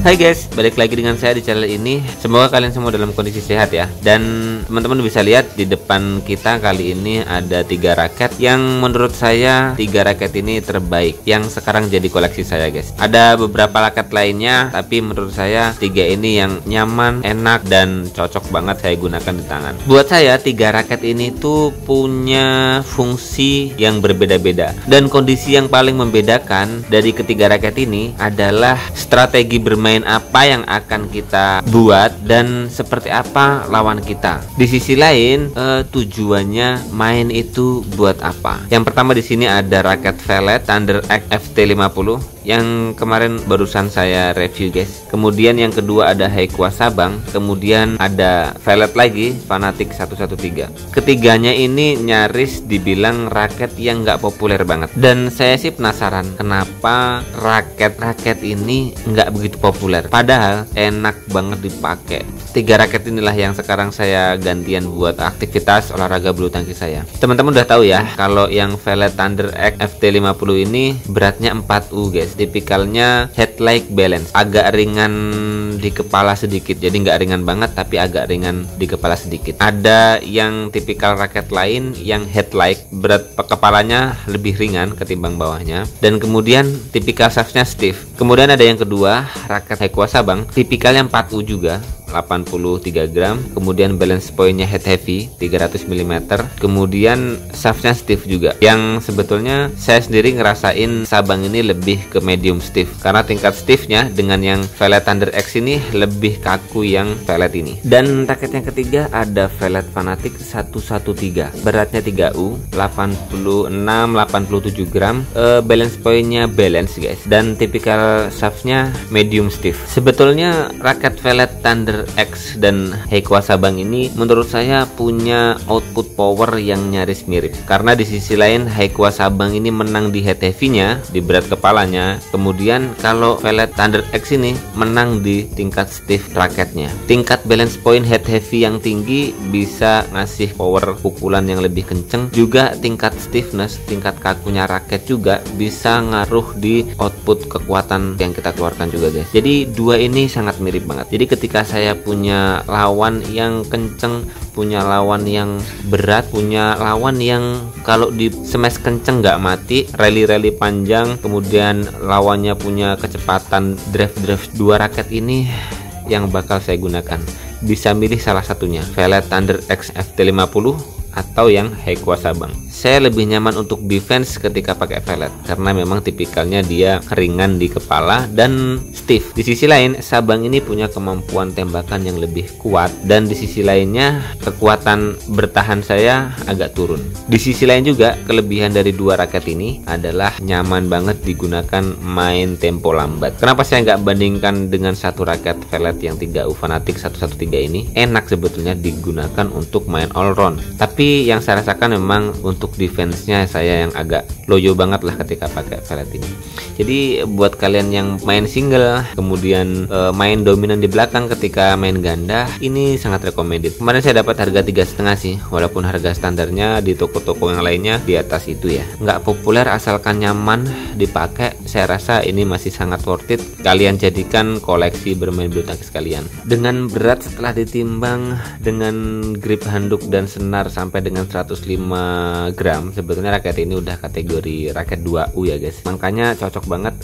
Hai guys, balik lagi dengan saya di channel ini. Semoga kalian semua dalam kondisi sehat ya. Dan teman-teman bisa lihat di depan kita kali ini ada 3 raket yang menurut saya 3 raket ini terbaik yang sekarang jadi koleksi saya guys. Ada beberapa raket lainnya, tapi menurut saya 3 ini yang nyaman, enak, dan cocok banget saya gunakan di tangan. Buat saya 3 raket ini tuh punya fungsi yang berbeda-beda. Dan kondisi yang paling membedakan dari ketiga raket ini adalah strategi bermain apa yang akan kita buat dan seperti apa lawan kita. Di sisi lain, tujuannya main itu buat apa? Yang pertama di sini ada raket Vellet Thunder X FT50 yang kemarin barusan saya review guys. Kemudian yang kedua ada Haikua Sabang, kemudian ada Vellet lagi Fanatic 113. Ketiganya ini nyaris dibilang raket yang nggak populer banget. Dan saya sih penasaran kenapa raket-raket ini nggak begitu populer. Padahal enak banget dipakai. 3 raket inilah yang sekarang saya gantian buat aktivitas olahraga bulu tangkis saya. Teman-teman udah tahu ya kalau yang Vellet Thunder X FT50 ini beratnya 4U guys. Tipikalnya head-like balance, agak ringan di kepala sedikit. Jadi nggak ringan banget tapi agak ringan di kepala sedikit. Ada yang tipikal raket lain yang head-like, berat kepalanya lebih ringan ketimbang bawahnya. Dan kemudian tipikal shaftnya stiff. Kemudian ada yang kedua, raket Haikua Sabang, tipikalnya 4U juga, 83 gram. Kemudian balance pointnya head heavy 300 mm. Kemudian shaftnya stiff juga. Yang sebetulnya saya sendiri ngerasain Sabang ini lebih ke medium stiff, karena tingkat stiffnya dengan yang Vellet Thunder X ini lebih kaku yang Vellet ini. Dan raket yang ketiga ada Vellet Fanatic 113, beratnya 3U, 86-87 gram. Balance pointnya balance guys, dan tipikal shaftnya medium stiff. Sebetulnya raket Vellet Thunder X dan Haikua Sabang ini menurut saya punya output power yang nyaris mirip, karena di sisi lain Haikua Sabang ini menang di head heavy-nya, di berat kepalanya. Kemudian kalau Vellet Thunder X ini menang di tingkat stiff raketnya. Tingkat balance point head heavy yang tinggi bisa ngasih power pukulan yang lebih kenceng. Juga tingkat stiffness, tingkat kakunya raket juga bisa ngaruh di output kekuatan yang kita keluarkan juga guys. Jadi dua ini sangat mirip banget. Jadi ketika saya punya lawan yang kenceng, punya lawan yang berat, punya lawan yang kalau di smash kenceng nggak mati, rally panjang, kemudian lawannya punya kecepatan drive, dua raket ini yang bakal saya gunakan. Bisa milih salah satunya, Vellet Thunder X FT50 atau yang Haikua Sabang. Saya lebih nyaman untuk defense ketika pakai Vellet karena memang tipikalnya dia ringan di kepala dan stiff. Di sisi lain, Sabang ini punya kemampuan tembakan yang lebih kuat, dan di sisi lainnya kekuatan bertahan saya agak turun. Di sisi lain juga kelebihan dari dua raket ini adalah nyaman banget digunakan main tempo lambat. Kenapa saya nggak bandingkan dengan satu raket Vellet yang 3U Fanatic 113 ini? Enak sebetulnya digunakan untuk main all round, tapi yang saya rasakan memang untuk defense-nya saya yang agak loyo banget lah ketika pakai Vellet ini. Jadi buat kalian yang main single, kemudian main dominan di belakang ketika main ganda, ini sangat recommended. Kemarin saya dapat harga 3,5 sih, walaupun harga standarnya di toko-toko yang lainnya di atas itu ya. Nggak populer asalkan nyaman dipakai, saya rasa ini masih sangat worth it kalian jadikan koleksi bermain bulu tangkis kalian. Dengan berat setelah ditimbang, dengan grip handuk dan senar sampai dengan 105 gram, sebetulnya raket ini udah kategori raket 2U ya guys. Makanya cocok banget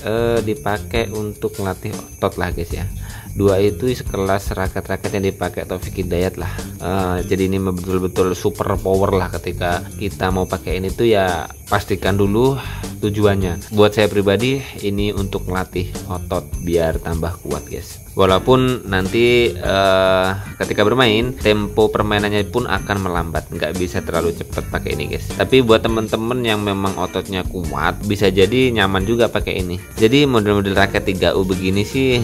dipakai untuk melatih otot lah guys ya. 2 itu sekelas raket-raket yang dipakai Taufik Hidayat lah. Jadi ini betul-betul super power lah. Ketika kita mau pakai ini tuh ya pastikan dulu tujuannya. Buat saya pribadi ini untuk melatih otot biar tambah kuat guys. Walaupun nanti ketika bermain tempo permainannya pun akan melambat, nggak bisa terlalu cepat pakai ini guys. Tapi buat temen-temen yang memang ototnya kuat, bisa jadi nyaman juga pakai ini. Jadi model-model raket 3U begini sih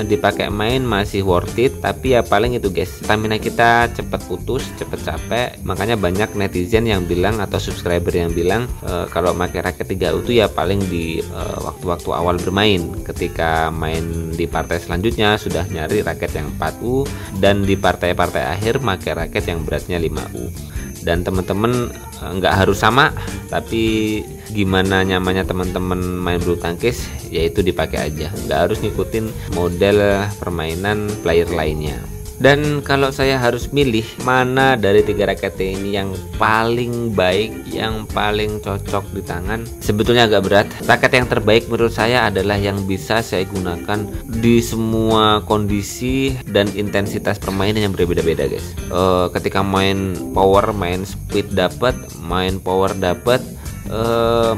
dipakai main masih worth it, tapi ya paling itu guys, stamina kita cepat putus, cepat capek. Makanya banyak netizen yang bilang atau subscriber yang bilang kalau pakai raket 3U itu ya paling di waktu-waktu awal bermain. Ketika main di partai selanjutnya sudah nyari raket yang 4U, dan di partai-partai akhir pakai raket yang beratnya 5U. Dan teman-teman nggak harus sama, tapi gimana nyamannya teman-teman main bulu tangkis, yaitu dipakai aja, nggak harus ngikutin model permainan player lainnya. Dan kalau saya harus milih mana dari 3 raket ini yang paling baik, yang paling cocok di tangan, sebetulnya agak berat. Raket yang terbaik menurut saya adalah yang bisa saya gunakan di semua kondisi dan intensitas permainan yang berbeda-beda, guys. Ketika main power, main speed dapat, main power dapat,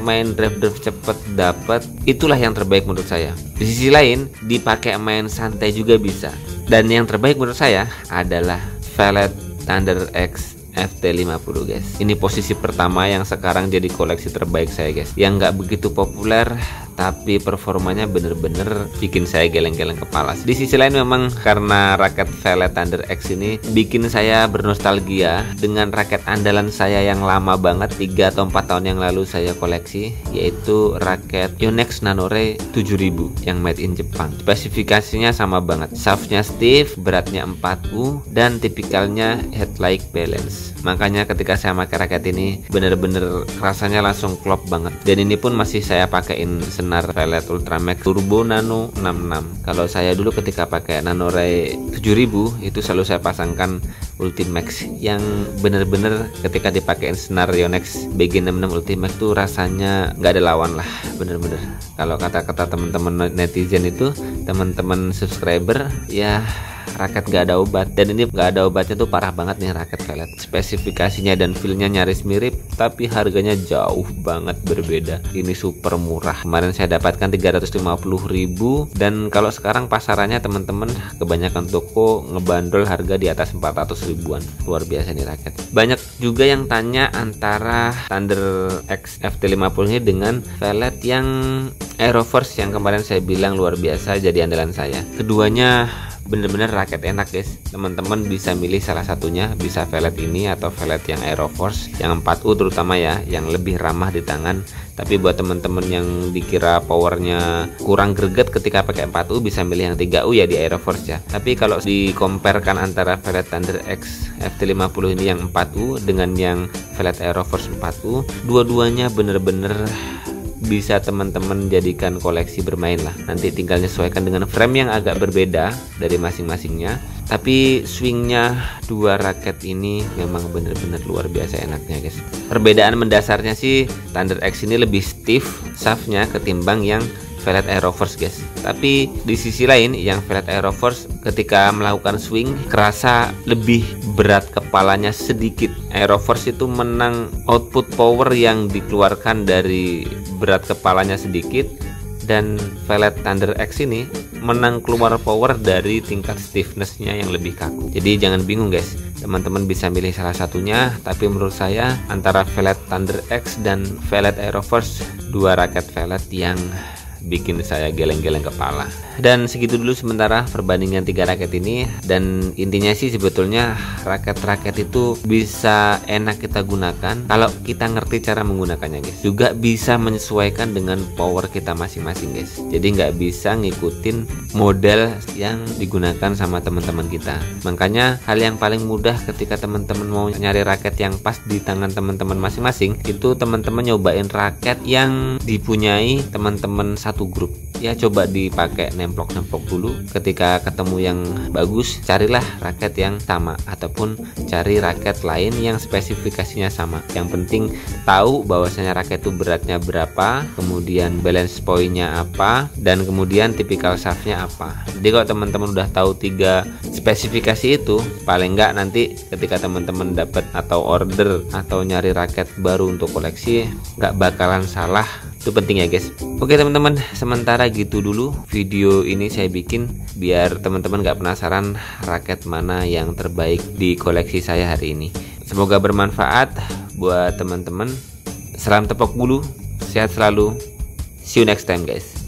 main drive cepet dapat, itulah yang terbaik menurut saya. Di sisi lain, dipakai main santai juga bisa. Dan yang terbaik menurut saya adalah Velet Thunder X FT50, guys. Ini posisi pertama yang sekarang jadi koleksi terbaik saya, guys. Yang nggak begitu populer, tapi performanya bener-bener bikin saya geleng-geleng kepala. Di sisi lain memang karena raket Velet Thunder X ini bikin saya bernostalgia dengan raket andalan saya yang lama banget, 3 atau 4 tahun yang lalu saya koleksi, yaitu raket Yonex Nanore 7000 yang made in Jepang. Spesifikasinya sama banget, shaftnya stiff, beratnya 4U, dan tipikalnya head-like balance. Makanya ketika saya pakai raket ini bener-bener rasanya langsung klop banget. Dan ini pun masih saya pakein senar Velet Ultramax Turbo Nano 66. Kalau saya dulu ketika pakai Nanore 7000 itu selalu saya pasangkan Ultimax yang bener-bener ketika dipakein senar Yonex BG66 Ultimax tuh rasanya nggak ada lawan lah, bener-bener. Kalau kata-kata teman-teman netizen itu, teman-teman subscriber, ya raket gak ada obat. Dan ini gak ada obatnya tuh parah banget nih raket Velet. Spesifikasinya dan feelnya nyaris mirip, tapi harganya jauh banget berbeda. Ini super murah. Kemarin saya dapatkan 350.000, dan kalau sekarang pasarannya teman-teman kebanyakan toko ngebandrol harga di atas 400 ribuan. Luar biasa nih raket. Banyak juga yang tanya antara Thunder X FT50 ini dengan Velet yang Aeroforce yang kemarin saya bilang luar biasa jadi andalan saya. Keduanya bener-bener raket enak, guys. Teman-teman bisa milih salah satunya, bisa Velet ini atau Velet yang Aeroforce yang 4U terutama ya, yang lebih ramah di tangan. Tapi buat teman-teman yang dikira powernya kurang greget ketika pakai 4U, bisa milih yang 3U ya di Aeroforce ya. Tapi kalau dikomparekan antara Velet Thunder X FT50 ini yang 4U dengan yang Velet Aeroforce 4U, dua-duanya bener-bener bisa teman-teman jadikan koleksi bermain lah. Nanti tinggal menyesuaikan dengan frame yang agak berbeda dari masing-masingnya. Tapi swingnya dua raket ini memang bener-bener luar biasa enaknya, guys. Perbedaan mendasarnya sih Thunder X ini lebih stiff shaftnya ketimbang yang Velet Aeroforce, guys. Tapi di sisi lain yang Velet Aeroforce ketika melakukan swing kerasa lebih berat kepalanya sedikit. Aeroforce itu menang output power yang dikeluarkan dari berat kepalanya sedikit, dan Velet Thunder X ini menang keluar power dari tingkat stiffnessnya yang lebih kaku. Jadi jangan bingung, guys. Teman-teman bisa milih salah satunya, tapi menurut saya antara Velet Thunder X dan Velet Aeroforce, dua raket Velet yang bikin saya geleng-geleng kepala. Dan segitu dulu sementara perbandingan 3 raket ini. Dan intinya sih sebetulnya raket-raket itu bisa enak kita gunakan kalau kita ngerti cara menggunakannya, guys. Juga bisa menyesuaikan dengan power kita masing-masing, guys. Jadi nggak bisa ngikutin model yang digunakan sama teman-teman kita. Makanya hal yang paling mudah ketika teman-teman mau nyari raket yang pas di tangan teman-teman masing-masing, itu teman-teman nyobain raket yang dipunyai teman-teman satu grup. Ya coba dipakai nemplok-nemplok dulu. Ketika ketemu yang bagus, carilah raket yang sama ataupun cari raket lain yang spesifikasinya sama. Yang penting tahu bahwasanya raket itu beratnya berapa, kemudian balance pointnya apa, dan kemudian tipikal shaftnya apa. Jadi kalau teman-teman udah tahu 3 spesifikasi itu, paling enggak nanti ketika teman-teman dapat atau order atau nyari raket baru untuk koleksi, nggak bakalan salah. Itu penting ya, guys. Oke teman-teman, sementara gitu dulu video ini saya bikin biar teman-teman gak penasaran raket mana yang terbaik di koleksi saya hari ini. Semoga bermanfaat buat teman-teman. Salam tepok bulu, sehat selalu. See you next time, guys.